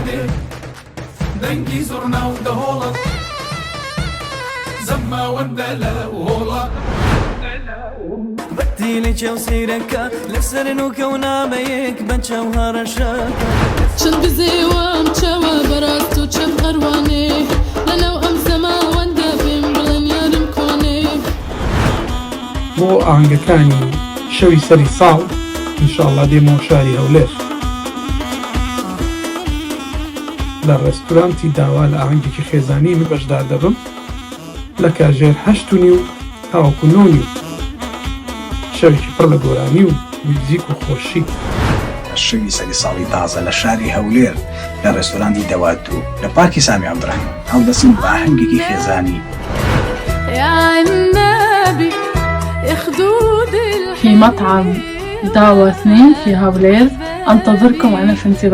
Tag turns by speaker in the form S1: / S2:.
S1: دێ دەنگی زۆر ناو دەهۆڵە زەماوەندە لە هۆڵە
S2: بەتیلی چێو سیرەکە لەسەر نوکە و نامەیەک بە چەو هەڕەشەکە
S3: چەند بزێوەم چاوە بەڕاست و چەم هەروانێ لەناو ئەم زەماوەندە پێم بڵێن یارم کۆنێ
S4: بۆ ئاهەنگەکانی شەوی سەری ساڵ ئینشاڵڵا دێمەوە شاری هەولێر لە ڕێستورانتی داوا لە ئاهەنگێکی خێزانی من بەشدار دەبم لە کاژێر 8:30 تاوەکو 9:30 شەوێکی پڕ لە گۆرانی و موزیک و خۆشی
S5: شەوی سەری ساڵی تازە لە شاری هەولێر لە ڕێستۆرانتی دەوات و لە پارکی سامی عەبدوڕەحیم هەڵدەچین بە ئاهەنگێکی خێزانی.
S3: يا النبي اخدود
S6: في مطعم داوا 2 في هاولير. أنتظركم أنا في انتظار